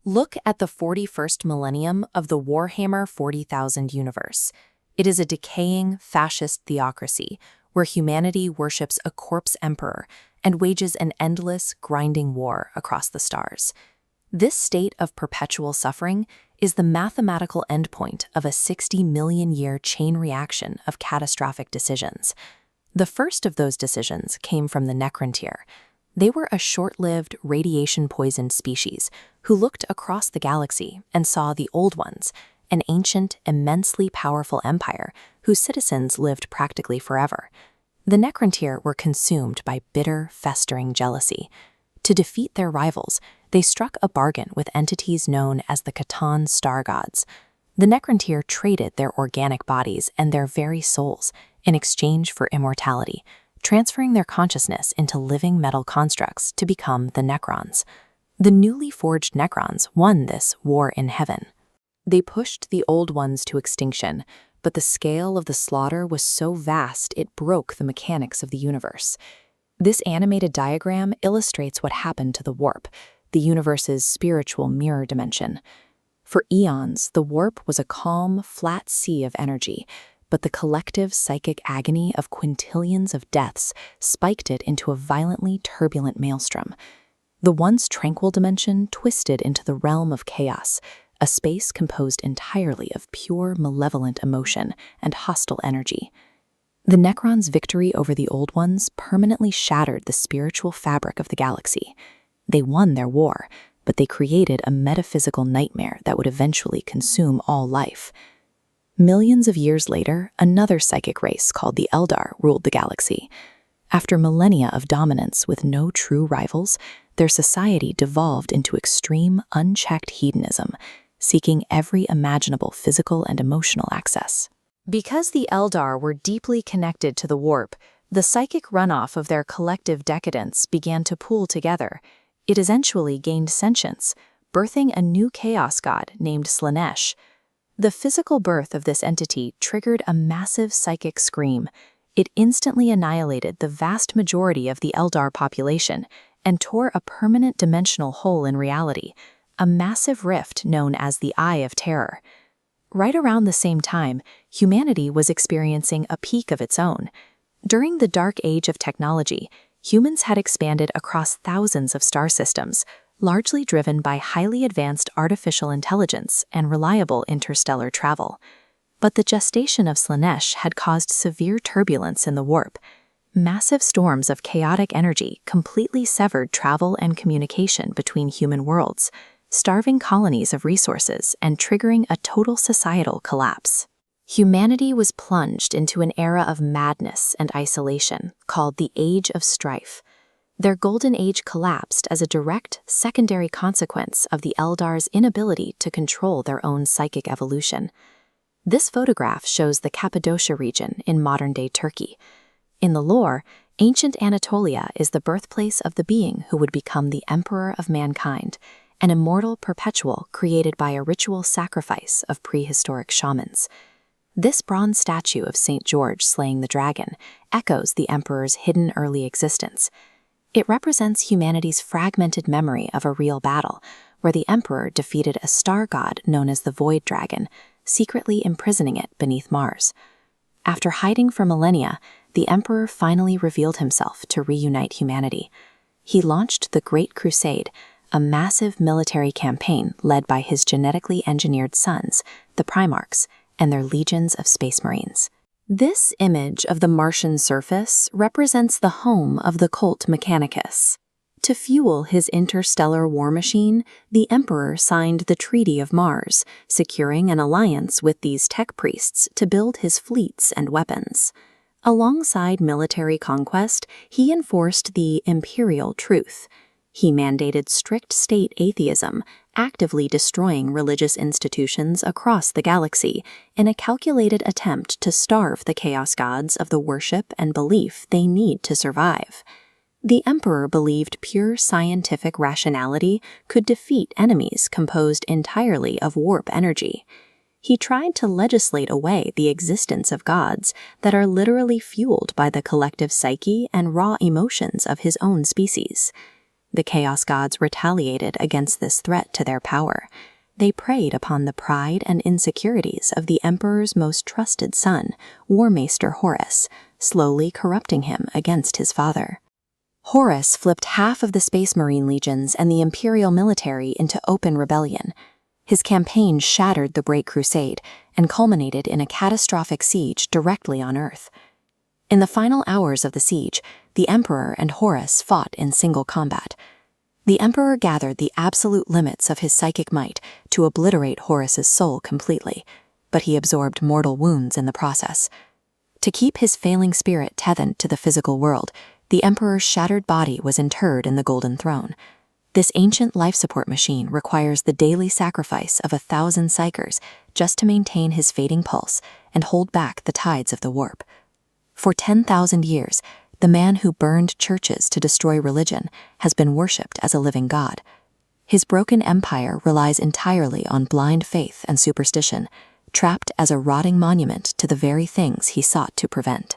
Look at the 41st millennium of the Warhammer 40,000 universe. It is a decaying, fascist theocracy where humanity worships a corpse emperor and wages an endless, grinding war across the stars. This state of perpetual suffering is the mathematical endpoint of a 60-million-year chain reaction of catastrophic decisions. The first of those decisions came from the Necrontyr. They were a short-lived, radiation-poisoned species who looked across the galaxy and saw the Old Ones, an ancient, immensely powerful empire whose citizens lived practically forever. The Necrontyr were consumed by bitter, festering jealousy. To defeat their rivals, they struck a bargain with entities known as the Catan Star Gods. The Necrontyr traded their organic bodies and their very souls in exchange for immortality, transferring their consciousness into living metal constructs to become the Necrons. The newly forged Necrons won this war in heaven. They pushed the Old Ones to extinction, but the scale of the slaughter was so vast it broke the mechanics of the universe. This animated diagram illustrates what happened to the warp, the universe's spiritual mirror dimension. For eons, the warp was a calm, flat sea of energy, but the collective psychic agony of quintillions of deaths spiked it into a violently turbulent maelstrom. The once tranquil dimension twisted into the realm of chaos, a space composed entirely of pure, malevolent emotion and hostile energy. The Necrons' victory over the Old Ones permanently shattered the spiritual fabric of the galaxy. They won their war, but they created a metaphysical nightmare that would eventually consume all life. Millions of years later, another psychic race called the Eldar ruled the galaxy. After millennia of dominance with no true rivals, their society devolved into extreme, unchecked hedonism, seeking every imaginable physical and emotional access. Because the Eldar were deeply connected to the warp, the psychic runoff of their collective decadence began to pool together. It eventually gained sentience, birthing a new chaos god named Slaanesh. The physical birth of this entity triggered a massive psychic scream. It instantly annihilated the vast majority of the Eldar population and tore a permanent dimensional hole in reality, a massive rift known as the Eye of Terror. Right around the same time, humanity was experiencing a peak of its own. During the dark age of technology, humans had expanded across thousands of star systems, largely driven by highly advanced artificial intelligence and reliable interstellar travel. But the gestation of Slaanesh had caused severe turbulence in the warp. Massive storms of chaotic energy completely severed travel and communication between human worlds, starving colonies of resources and triggering a total societal collapse. Humanity was plunged into an era of madness and isolation called the Age of Strife. Their golden age collapsed as a direct, secondary consequence of the Eldar's inability to control their own psychic evolution. This photograph shows the Cappadocia region in modern-day Turkey. In the lore, ancient Anatolia is the birthplace of the being who would become the emperor of mankind, an immortal perpetual created by a ritual sacrifice of prehistoric shamans. This bronze statue of St. George slaying the dragon echoes the emperor's hidden early existence. It represents humanity's fragmented memory of a real battle, where the emperor defeated a star god known as the Void Dragon, secretly imprisoning it beneath Mars. After hiding for millennia, the emperor finally revealed himself to reunite humanity. He launched the Great Crusade, a massive military campaign led by his genetically engineered sons, the Primarchs, and their legions of space marines. This image of the Martian surface represents the home of the cult Mechanicus. To fuel his interstellar war machine, the Emperor signed the Treaty of Mars, securing an alliance with these tech priests to build his fleets and weapons. Alongside military conquest, he enforced the imperial truth. He mandated strict state atheism, actively destroying religious institutions across the galaxy in a calculated attempt to starve the chaos gods of the worship and belief they need to survive. The emperor believed pure scientific rationality could defeat enemies composed entirely of warp energy. He tried to legislate away the existence of gods that are literally fueled by the collective psyche and raw emotions of his own species. The Chaos Gods retaliated against this threat to their power. They preyed upon the pride and insecurities of the Emperor's most trusted son, Warmaster Horus, slowly corrupting him against his father. Horus flipped half of the Space Marine legions and the Imperial military into open rebellion. His campaign shattered the Great Crusade and culminated in a catastrophic siege directly on Earth. In the final hours of the siege, the Emperor and Horus fought in single combat. The Emperor gathered the absolute limits of his psychic might to obliterate Horus's soul completely, but he absorbed mortal wounds in the process. To keep his failing spirit tethered to the physical world, the Emperor's shattered body was interred in the Golden Throne. This ancient life support machine requires the daily sacrifice of 1,000 psychers just to maintain his fading pulse and hold back the tides of the warp. For 10,000 years, the man who burned churches to destroy religion has been worshipped as a living god. His broken empire relies entirely on blind faith and superstition, trapped as a rotting monument to the very things he sought to prevent.